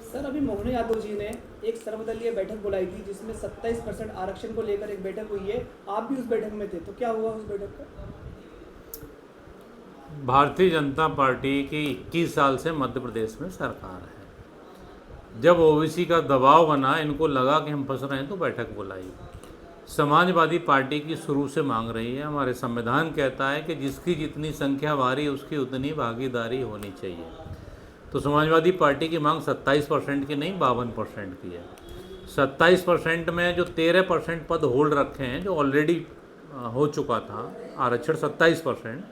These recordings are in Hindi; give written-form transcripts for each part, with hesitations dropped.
सर, अभी मोहन यादव जी ने एक सर्वदलीय बैठक बुलाई थी जिसमें 27% आरक्षण को लेकर एक बैठक हुई है। आप भी उस बैठक में थे, तो क्या हुआ उस बैठक का? भारतीय जनता पार्टी की 21 साल से मध्य प्रदेश में सरकार है। जब ओबीसी का दबाव बना, इनको लगा कि हम फंस रहे हैं, तो बैठक बुलाई। समाजवादी पार्टी की शुरू से मांग रही है, हमारे संविधान कहता है कि जिसकी जितनी संख्या भारी उसकी उतनी भागीदारी होनी चाहिए। तो समाजवादी पार्टी की मांग 27% की नहीं, 52% की है। 27% में जो 13% पद होल्ड रखे हैं, जो ऑलरेडी हो चुका था आरक्षण 27%,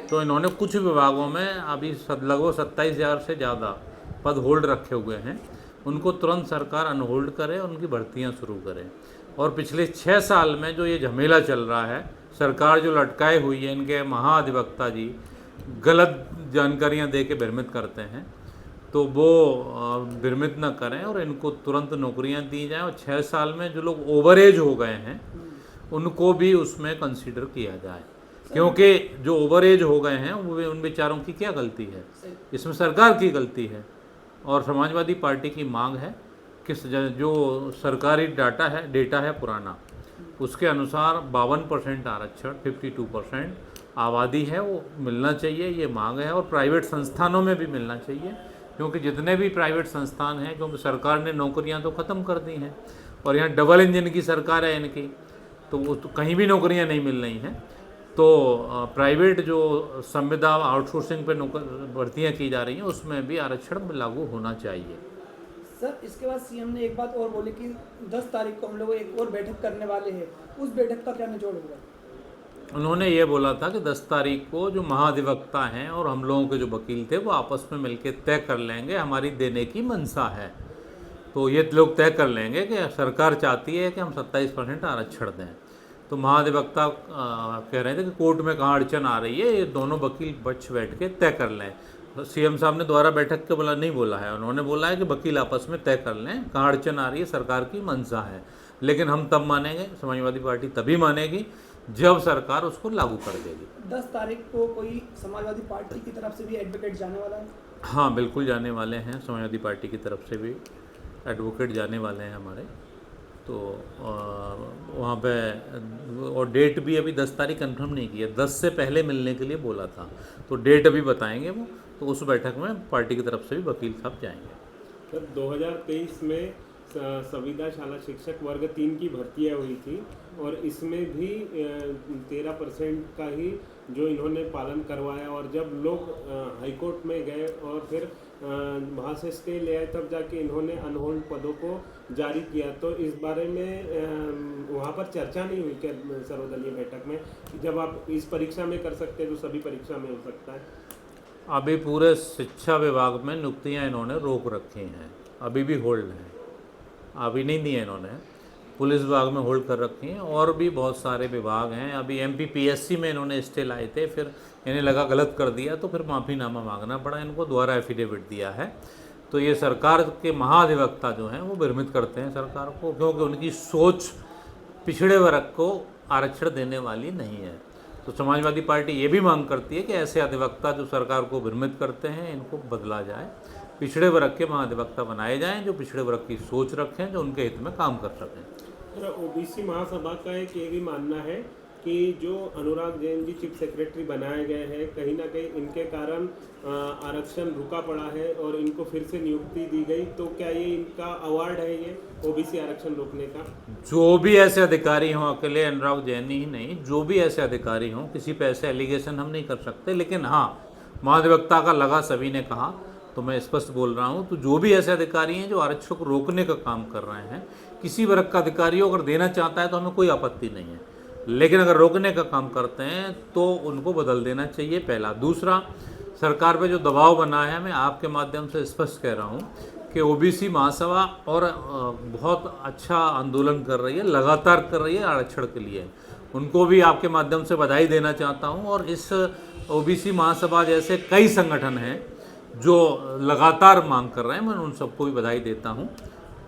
तो इन्होंने कुछ विभागों में अभी लगभग 27,000 से ज़्यादा पद होल्ड रखे हुए हैं। उनको तुरंत सरकार अनहोल्ड करे, उनकी भर्तियां शुरू करे। और पिछले 6 साल में जो ये झमेला चल रहा है, सरकार जो लटकाए हुई है, इनके महाधिवक्ता जी गलत जानकारियां दे के भ्रमित करते हैं, तो वो भ्रमित न करें और इनको तुरंत नौकरियां दी जाएं। और 6 साल में जो लोग ओवर एज हो गए हैं उनको भी उसमें कंसीडर किया जाए, क्योंकि जो ओवर एज हो गए हैं वो उन बेचारों की क्या गलती है, इसमें सरकार की गलती है। और समाजवादी पार्टी की मांग है कि जो सरकारी डेटा है पुराना, उसके अनुसार 52% आरक्षण, 52% आबादी है वो मिलना चाहिए, ये मांग है। और प्राइवेट संस्थानों में भी मिलना चाहिए, क्योंकि जितने भी प्राइवेट संस्थान हैं, क्योंकि सरकार ने नौकरियां तो ख़त्म कर दी हैं और यहाँ डबल इंजन की सरकार है इनकी, तो वो तो कहीं भी नौकरियां नहीं मिल रही हैं। तो प्राइवेट जो संविदा आउटसोर्सिंग पे भर्तियाँ की जा रही हैं, उसमें भी आरक्षण लागू होना चाहिए। सर, इसके बाद सीएम ने एक बात और बोली कि 10 तारीख को हम लोग एक और बैठक करने वाले हैं। उस बैठक का क्या निचोड़ होगा? उन्होंने ये बोला था कि 10 तारीख को जो महाधिवक्ता हैं और हम लोगों के जो वकील थे वो आपस में मिलकर तय कर लेंगे, हमारी देने की मंशा है। तो ये लोग तय कर लेंगे कि सरकार चाहती है कि हम 27% आरक्षण दें। तो महाधिवक्ता कह रहे थे कि कोर्ट में कहाँ अड़चन आ रही है, ये दोनों वकील पक्ष बैठ के तय कर लें। तो सीएम साहब ने दोबारा बैठक के नहीं बोला है, उन्होंने बोला है कि वकील आपस में तय कर लें, कहाँ अड़चन आ रही है, सरकार की मंशा है। लेकिन हम तब मानेंगे, समाजवादी पार्टी तभी मानेगी जब सरकार उसको लागू कर देगी। 10 तारीख को कोई समाजवादी पार्टी की तरफ से भी एडवोकेट जाने वाला है? हाँ, बिल्कुल जाने वाले हैं, समाजवादी पार्टी की तरफ से भी एडवोकेट जाने वाले हैं हमारे। तो वहाँ पे और डेट भी अभी 10 तारीख कंफर्म नहीं की है, 10 से पहले मिलने के लिए बोला था, तो डेट अभी बताएंगे वो। तो उस बैठक में पार्टी की तरफ से भी वकील साहब जाएंगे। सर, 2023 में संविदा शाला शिक्षक वर्ग 3 की भर्तियाँ हुई थी और इसमें भी 13% का ही जो इन्होंने पालन करवाया। और जब लोग हाईकोर्ट में गए और फिर वहाँ से स्टे ले आए, तब जाके इन्होंने अनहोल्ड पदों को जारी किया। तो इस बारे में वहाँ पर चर्चा नहीं हुई क्या सर्वदलीय बैठक में, जब आप इस परीक्षा में कर सकते हैं तो सभी परीक्षा में हो सकता है? अभी पूरे शिक्षा विभाग में नियुक्तियाँ इन्होंने रोक रखी हैं, अभी भी होल्ड हैं, अभी नहीं दी है इन्होंने। पुलिस विभाग में होल्ड कर रखी हैं और भी बहुत सारे विभाग हैं। अभी एमपीपीएससी में इन्होंने स्टे लाए थे, फिर इन्हें लगा गलत कर दिया तो फिर माफ़ीनामा मांगना पड़ा इनको, दोबारा एफिडेविट दिया है। तो ये सरकार के महाधिवक्ता जो हैं वो भ्रमित करते हैं सरकार को, क्योंकि उनकी सोच पिछड़े वर्ग को आरक्षण देने वाली नहीं है। तो समाजवादी पार्टी ये भी मांग करती है कि ऐसे अधिवक्ता जो सरकार को भ्रमित करते हैं, इनको बदला जाए, पिछड़े वर्ग के महाधिवक्ता बनाए जाएं, जो पिछड़े वर्ग की सोच रखें, जो उनके हित में काम कर सकें। ओबीसी महासभा का एक ये भी मानना है कि जो अनुराग जैन जी चीफ सेक्रेटरी बनाए गए हैं, कहीं ना कहीं इनके कारण आरक्षण रुका पड़ा है और इनको फिर से नियुक्ति दी गई। तो क्या ये इनका अवार्ड है, ये ओबीसी आरक्षण रोकने का? जो भी ऐसे अधिकारी हों, अकेले अनुराग जैन ही नहीं, जो भी ऐसे अधिकारी हों, किसी पे ऐसे एलिगेशन हम नहीं कर सकते, लेकिन हाँ, महाधिवक्ता का लगा, सभी ने कहा, तो मैं स्पष्ट बोल रहा हूँ। तो जो भी ऐसे अधिकारी हैं जो आरक्षण को रोकने का काम कर रहे हैं, किसी वर्ग का अधिकारी अगर देना चाहता है तो हमें कोई आपत्ति नहीं है, लेकिन अगर रोकने का काम करते हैं तो उनको बदल देना चाहिए, पहला। दूसरा, सरकार पे जो दबाव बना है, मैं आपके माध्यम से स्पष्ट कह रहा हूँ कि ओबीसी महासभा और बहुत अच्छा आंदोलन कर रही है, लगातार कर रही है आरक्षण के लिए, उनको भी आपके माध्यम से बधाई देना चाहता हूँ। और इस ओबीसी महासभा जैसे कई संगठन हैं जो लगातार मांग कर रहे हैं, मैं उन सबको भी बधाई देता हूँ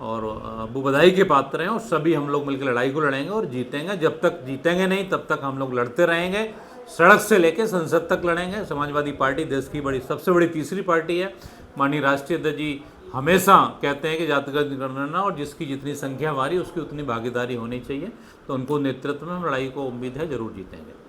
और वो बधाई के पात्र हैं। और सभी हम लोग मिलकर लड़ाई को लड़ेंगे और जीतेंगे। जब तक जीतेंगे नहीं तब तक हम लोग लड़ते रहेंगे, सड़क से लेकर संसद तक लड़ेंगे। समाजवादी पार्टी देश की सबसे बड़ी तीसरी पार्टी है। माननीय राष्ट्रीय अध्यक्ष जी हमेशा कहते हैं कि जातिगत जनगणना और जिसकी जितनी संख्या हमारी उसकी उतनी भागीदारी होनी चाहिए, तो उनको नेतृत्व में हम लड़ाई को उम्मीद है जरूर जीतेंगे।